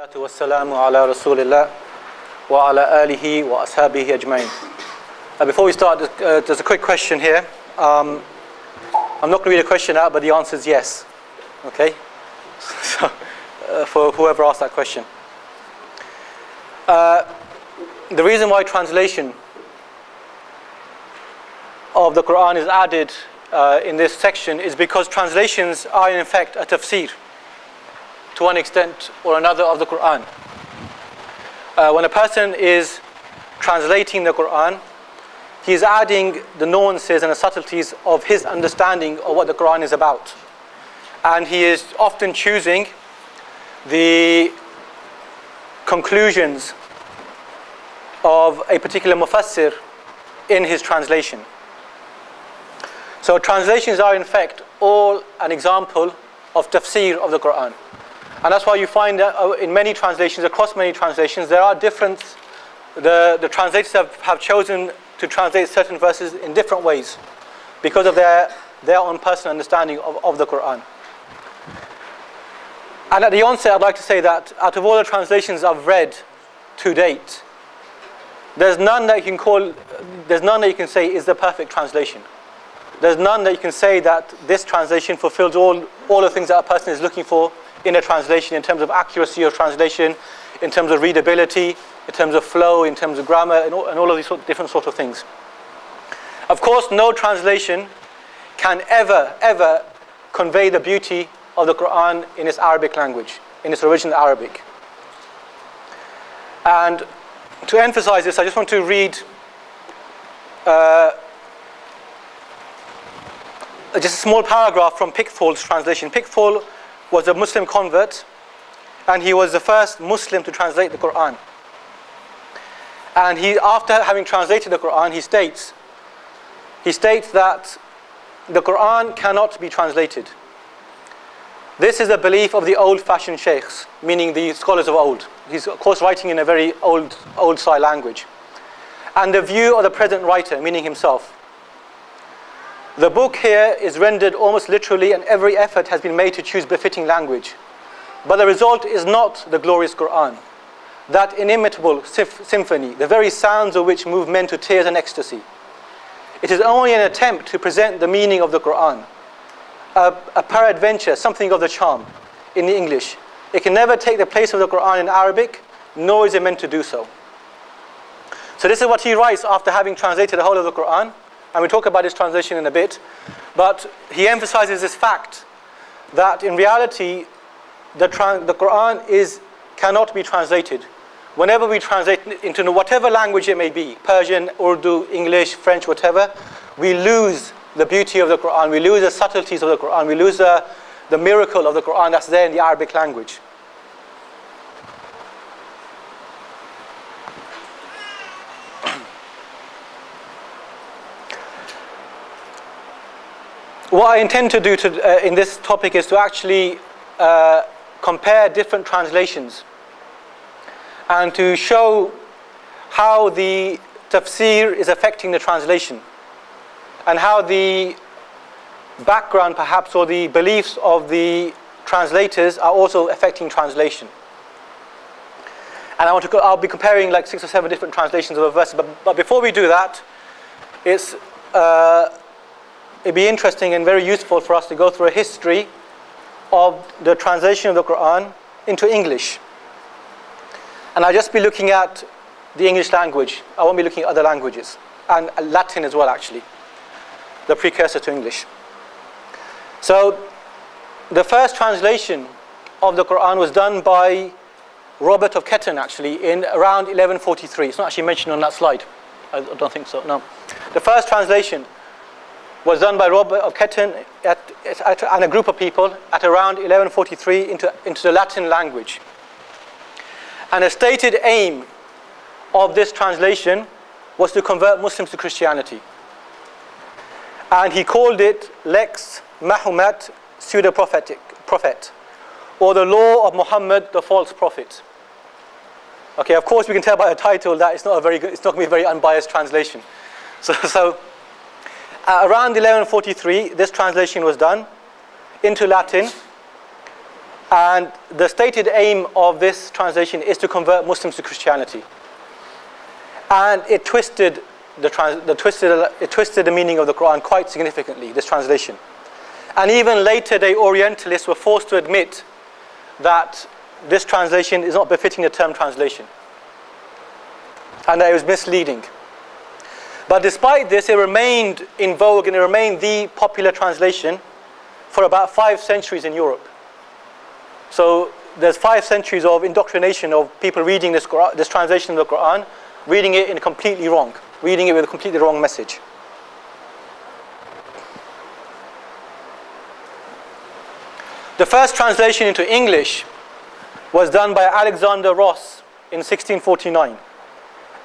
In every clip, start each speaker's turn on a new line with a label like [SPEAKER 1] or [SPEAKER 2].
[SPEAKER 1] Salatu wassalamu ala Rasulillah wa ala alihi wa ashabihi ajmain. Before we start, there's a quick question here. I'm not going to read a question out, but the answer is yes. Okay? So, for whoever asked that question. The reason why translation of the Qur'an is added in this section is because translations are in effect a tafseer to one extent or another of the Qur'an. When a person is translating the Qur'an, he is adding the nuances and the subtleties of his understanding of what the Qur'an is about. And he is often choosing the conclusions of a particular mufassir in his translation. So translations are in fact all an example of tafseer of the Qur'an. And that's why you find that in many translations, across many translations, there are different, the translators have chosen to translate certain verses in different ways because of their own personal understanding of the Qur'an. And at the onset, I'd like to say that out of all the translations I've read to date, there's none that you can say is the perfect translation. There's none that you can say that this translation fulfills all the things that a person is looking for in a translation, in terms of accuracy of translation, in terms of readability, in terms of flow, in terms of grammar, and all of these different sort of things. Of course, no translation can ever convey the beauty of the Qur'an in its Arabic language, in its original Arabic. And to emphasize this, I just want to read just a small paragraph from Pickthall's translation. Pickthall was a Muslim convert, and he was the first Muslim to translate the Qur'an. And after having translated the Qur'an, he states that the Qur'an cannot be translated. This is the belief of the old-fashioned sheikhs, meaning the scholars of old. He's of course writing in a very old style language. And the view of the present writer, meaning himself. The book here is rendered almost literally, and every effort has been made to choose befitting language. But the result is not the glorious Qur'an, that inimitable symphony, the very sounds of which move men to tears and ecstasy. It is only an attempt to present the meaning of the Qur'an, a peradventure, something of the charm in the English. It can never take the place of the Qur'an in Arabic, nor is it meant to do so. So this is what he writes after having translated the whole of the Qur'an. And we'll talk about his translation in a bit. But he emphasizes this fact that in reality, the Qur'an cannot be translated. Whenever we translate into whatever language it may be, Persian, Urdu, English, French, whatever, we lose the beauty of the Qur'an, we lose the subtleties of the Qur'an, we lose the miracle of the Qur'an that's there in the Arabic language. What I intend to do in this topic is to actually compare different translations and to show how the tafsir is affecting the translation and how the background perhaps or the beliefs of the translators are also affecting translation. And I'll be comparing like 6 or 7 different translations of a verse. But before we do that, it'd be interesting and very useful for us to go through a history of the translation of the Qur'an into English. And I'll just be looking at the English language. I won't be looking at other languages. And Latin as well, actually. The precursor to English. So, the first translation of the Qur'an was done by Robert of Ketton, actually, in around 1143. It's not actually mentioned on that slide. I don't think so, no. The first translation was done by Robert of Ketton and a group of people at around 1143 into the Latin language. And the stated aim of this translation was to convert Muslims to Christianity. And he called it Lex Mahomet Pseudo-Prophet, or the Law of Muhammad the False Prophet. Okay, of course we can tell by the title that it's not going to be a very unbiased translation. So around 1143, this translation was done into Latin, And the stated aim of this translation is to convert Muslims to Christianity. And it twisted the meaning of the Qur'an quite significantly, this translation. And even later day Orientalists were forced to admit that this translation is not befitting the term translation, and that it was misleading. But despite this, it remained in vogue and it remained the popular translation for about 5 centuries in Europe. So there's 5 centuries of indoctrination of people reading this translation of the Qur'an, reading it in completely wrong, reading it with a completely wrong message. The first translation into English was done by Alexander Ross in 1649.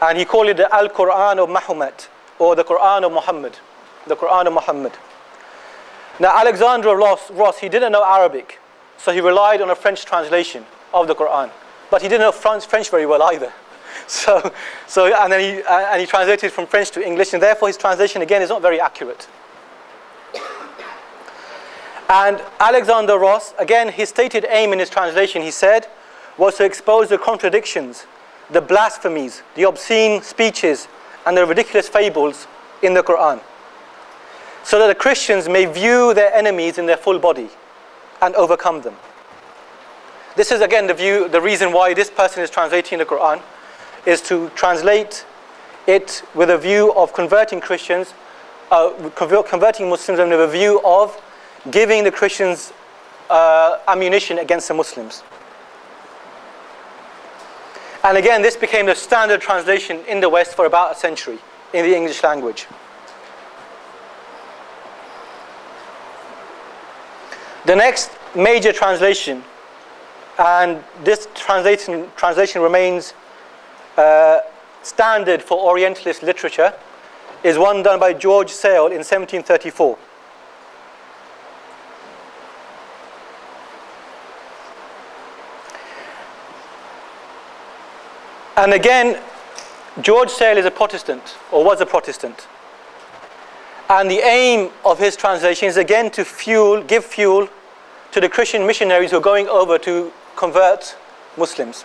[SPEAKER 1] And he called it the Al-Qur'an of Mahomet, or the Qur'an of Muhammad. The Qur'an of Muhammad. Now Alexander Ross, he didn't know Arabic, so he relied on a French translation of the Qur'an. But he didn't know French very well either. And then he translated from French to English, and therefore his translation again is not very accurate. And Alexander Ross, again, his stated aim in his translation, he said, was to expose the contradictions, the blasphemies, the obscene speeches, and the ridiculous fables in the Qur'an, so that the Christians may view their enemies in their full body and overcome them. This is again the reason why this person is translating the Qur'an, is to translate it with a view of converting Christians, converting Muslims, and with a view of giving the Christians ammunition against the Muslims. And again, this became the standard translation in the West for about a century in the English language. The next major translation, and this translation remains standard for Orientalist literature, is one done by George Sale in 1734. And again, George Sale is a Protestant, or was a Protestant. And the aim of his translation is again to give fuel to the Christian missionaries who are going over to convert Muslims.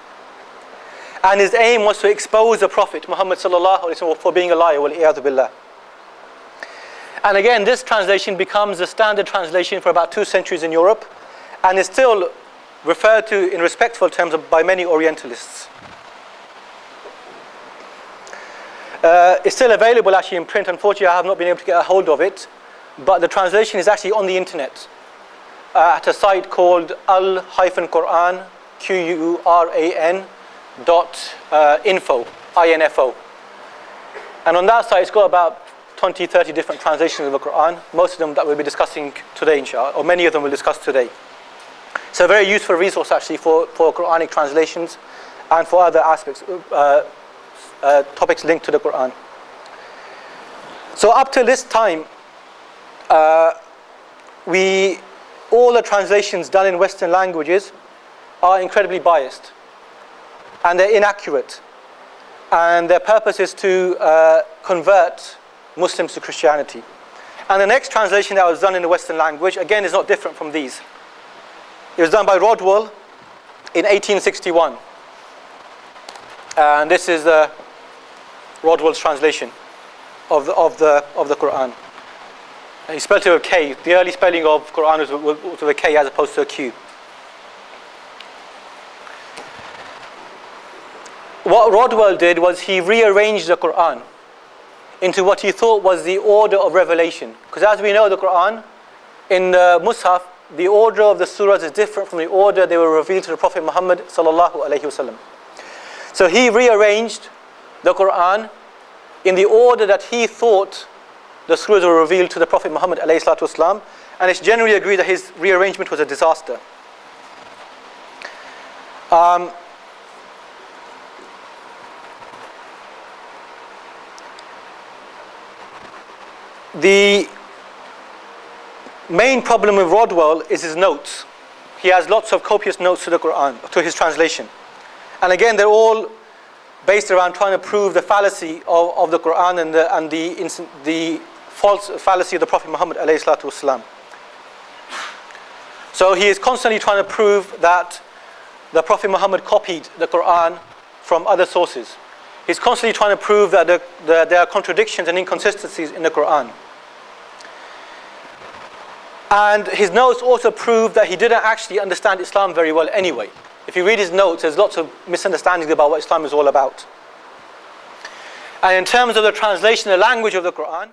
[SPEAKER 1] And his aim was to expose the Prophet Muhammad sallallahu alaihi wasallam for being a liar, wal-iyadhu billah. And again, this translation becomes the standard translation for about 2 centuries in Europe, and is still referred to in respectful terms by many Orientalists. It's still available actually in print. Unfortunately, I have not been able to get a hold of it, but the translation is actually on the internet at a site called al-Qur'an, Quran, .info, info. And on that site, it's got about 20-30 different translations of the Qur'an, most of them that we'll be discussing today, inshallah, or many of them we'll discuss today. So a very useful resource actually for Quranic translations and for other aspects, topics linked to the Qur'an. So up till this time, all the translations done in Western languages are incredibly biased, and they're inaccurate, and their purpose is to convert Muslims to Christianity. And the next translation that was done in the Western language, again, is not different from these. It was done by Rodwell in 1861, and this is Rodwell's translation of the Qur'an. And he spelled it with a K. The early spelling of Qur'an was with a K as opposed to a Q. What Rodwell did was he rearranged the Qur'an into what he thought was the order of revelation. Because as we know, the Qur'an, in the Mus'haf, the order of the surahs is different from the order they were revealed to the Prophet Muhammad sallallahu alaihi wasallam. So he rearranged the Qur'an in the order that he thought the surahs were revealed to the Prophet Muhammad alayhi salatu wasalam, and it's generally agreed that his rearrangement was a disaster. The main problem with Rodwell is his notes. He has lots of copious notes to the Qur'an, to his translation. And again, they're all based around trying to prove the fallacy of the Qur'an and the false fallacy of the Prophet Muhammad alayhi salatu wasalam. So he is constantly trying to prove that the Prophet Muhammad copied the Qur'an from other sources. He's constantly trying to prove that there are contradictions and inconsistencies in the Qur'an. And his notes also prove that he didn't actually understand Islam very well anyway. If you read his notes, there's lots of misunderstandings about what Islam is all about. And in terms of the translation, the language of the Qur'an,